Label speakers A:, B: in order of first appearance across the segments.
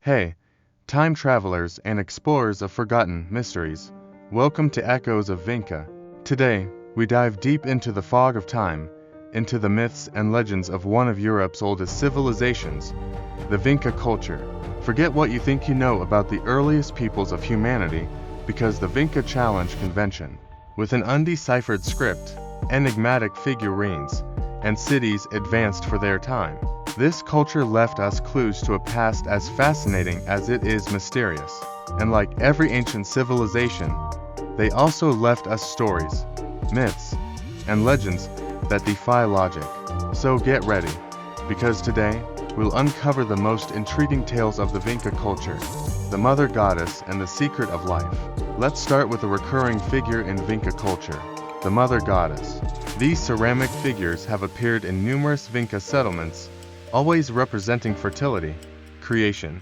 A: Hey, time travelers and explorers of forgotten mysteries, welcome to Echoes of Vinca. Today, we dive deep into the fog of time, into the myths and legends of one of Europe's oldest civilizations, the Vinca culture. Forget what you think you know about the earliest peoples of humanity, because the Vinca Challenge Convention, with an undeciphered script, enigmatic figurines, and cities advanced for their time. This culture left us clues to a past as fascinating as it is mysterious. And like every ancient civilization, they also left us stories, myths, and legends that defy logic. So get ready, because today, we'll uncover the most intriguing tales of the Vinca culture, the mother goddess and the secret of life. Let's start with a recurring figure in Vinca culture, the mother goddess. These ceramic figures have appeared in numerous Vinca settlements, always representing fertility, creation,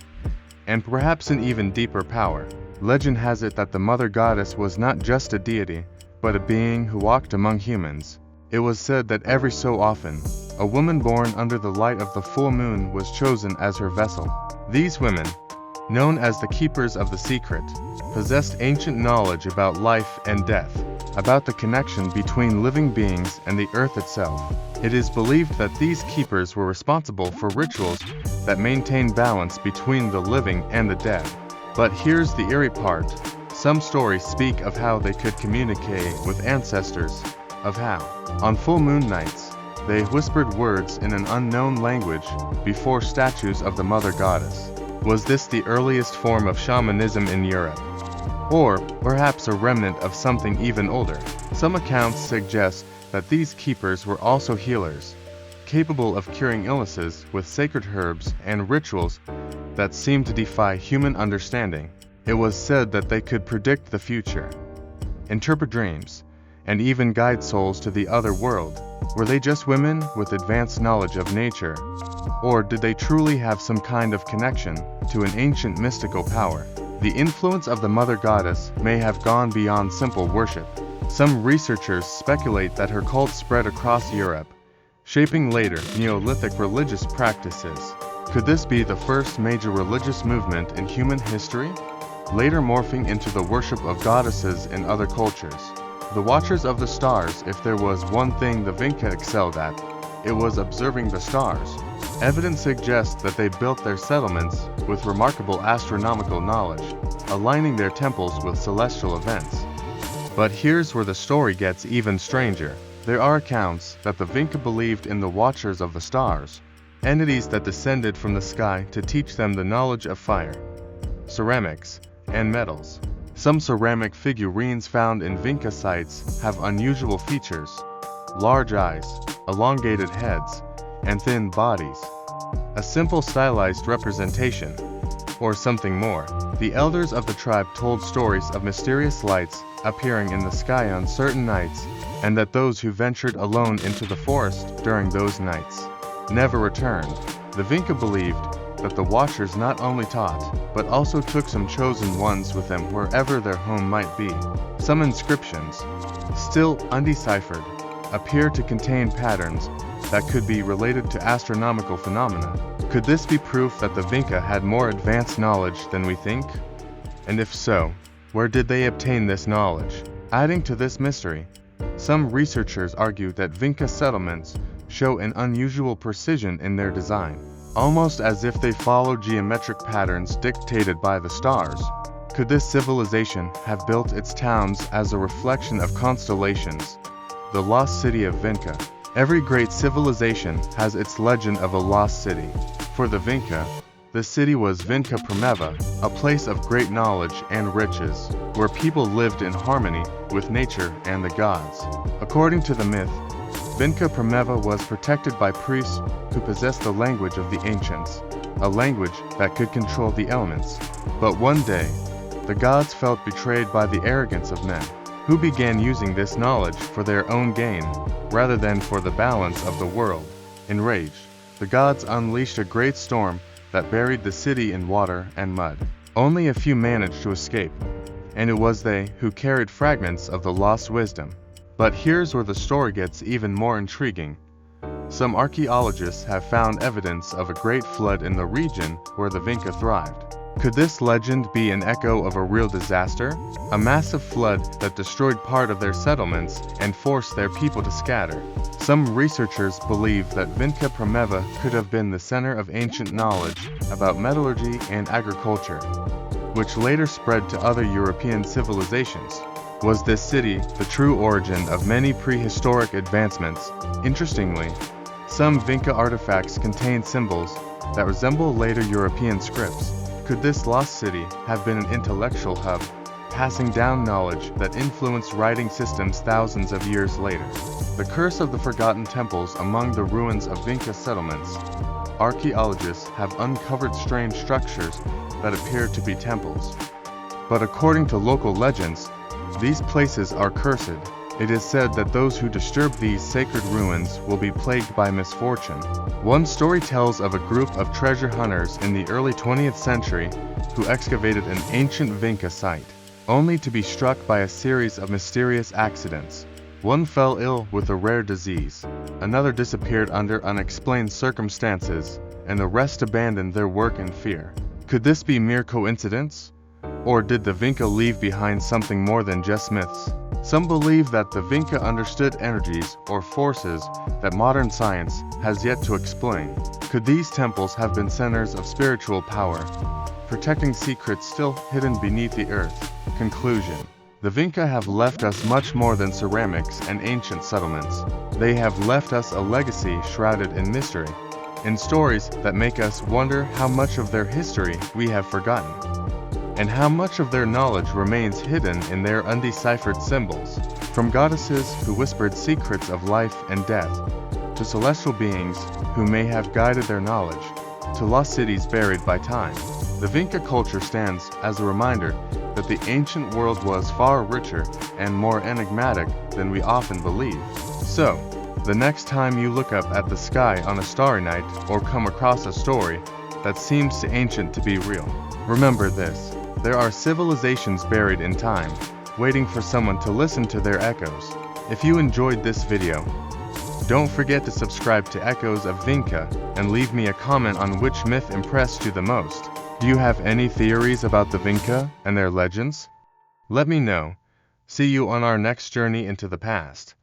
A: and perhaps an even deeper power. Legend has it that the mother goddess was not just a deity, but a being who walked among humans. It was said that every so often, a woman born under the light of the full moon was chosen as her vessel. These women, known as the keepers of the secret, possessed ancient knowledge about life and death, about the connection between living beings and the earth itself. It is believed that these keepers were responsible for rituals that maintained balance between the living and the dead. But here's the eerie part. Some stories speak of how they could communicate with ancestors, of how, on full moon nights, they whispered words in an unknown language before statues of the mother goddess. Was this the earliest form of shamanism in Europe? Or perhaps a remnant of something even older? Some accounts suggest that these keepers were also healers, capable of curing illnesses with sacred herbs and rituals that seemed to defy human understanding. It was said that they could predict the future, interpret dreams, and even guide souls to the other world. Were they just women with advanced knowledge of nature, or did they truly have some kind of connection to an ancient mystical power? The influence of the mother goddess may have gone beyond simple worship. Some researchers speculate that her cult spread across Europe, shaping later Neolithic religious practices. Could this be the first major religious movement in human history, later morphing into the worship of goddesses in other cultures? The Watchers of the Stars. If there was one thing the Vinca excelled at, it was observing the stars. Evidence suggests that they built their settlements with remarkable astronomical knowledge, aligning their temples with celestial events. But here's where the story gets even stranger. There are accounts that the Vinca believed in the Watchers of the Stars, entities that descended from the sky to teach them the knowledge of fire, ceramics, and metals. Some ceramic figurines found in Vinca sites have unusual features: large eyes, elongated heads, and thin bodies. A simple stylized representation, or something more? The elders of the tribe told stories of mysterious lights appearing in the sky on certain nights, and that those who ventured alone into the forest during those nights never returned. The Vinca believed that the Watchers not only taught, but also took some chosen ones with them wherever their home might be. Some inscriptions, still undeciphered, appear to contain patterns that could be related to astronomical phenomena. Could this be proof that the Vinca had more advanced knowledge than we think? And if so, where did they obtain this knowledge? Adding to this mystery, some researchers argue that Vinca settlements show an unusual precision in their design, almost as if they follow geometric patterns dictated by the stars. Could this civilization have built its towns as a reflection of constellations? The lost city of Vinca. Every great civilization has its legend of a lost city. For the Vinca, the city was Vinca Premeva, a place of great knowledge and riches, where people lived in harmony with nature and the gods. According to the myth, Vinca Premeva was protected by priests who possessed the language of the ancients, a language that could control the elements. But one day, the gods felt betrayed by the arrogance of men, who began using this knowledge for their own gain, rather than for the balance of the world. Enraged, the gods unleashed a great storm that buried the city in water and mud. Only a few managed to escape, and it was they who carried fragments of the lost wisdom. But here's where the story gets even more intriguing. Some archaeologists have found evidence of a great flood in the region where the Vinca thrived. Could this legend be an echo of a real disaster? A massive flood that destroyed part of their settlements and forced their people to scatter. Some researchers believe that Vinca Promeva could have been the center of ancient knowledge about metallurgy and agriculture, which later spread to other European civilizations. Was this city the true origin of many prehistoric advancements? Interestingly, some Vinca artifacts contain symbols that resemble later European scripts. Could this lost city have been an intellectual hub, passing down knowledge that influenced writing systems thousands of years later? The curse of the forgotten temples among the ruins of Vinca settlements. Archaeologists have uncovered strange structures that appear to be temples. But according to local legends, these places are cursed. It is said that those who disturb these sacred ruins will be plagued by misfortune. One story tells of a group of treasure hunters in the early 20th century who excavated an ancient Vinca site, only to be struck by a series of mysterious accidents. One fell ill with a rare disease, another disappeared under unexplained circumstances, and the rest abandoned their work in fear. Could this be mere coincidence? Or did the Vinca leave behind something more than just myths? Some believe that the Vinca understood energies or forces that modern science has yet to explain. Could these temples have been centers of spiritual power, protecting secrets still hidden beneath the earth? Conclusion. The Vinca have left us much more than ceramics and ancient settlements. They have left us a legacy shrouded in mystery, in stories that make us wonder how much of their history we have forgotten, and how much of their knowledge remains hidden in their undeciphered symbols. From goddesses who whispered secrets of life and death, to celestial beings who may have guided their knowledge, to lost cities buried by time. The Vinca culture stands as a reminder that the ancient world was far richer and more enigmatic than we often believe. So, the next time you look up at the sky on a starry night or come across a story that seems too ancient to be real, remember this: there are civilizations buried in time, waiting for someone to listen to their echoes. If you enjoyed this video, don't forget to subscribe to Echoes of Vinca and leave me a comment on which myth impressed you the most. Do you have any theories about the Vinca and their legends? Let me know. See you on our next journey into the past.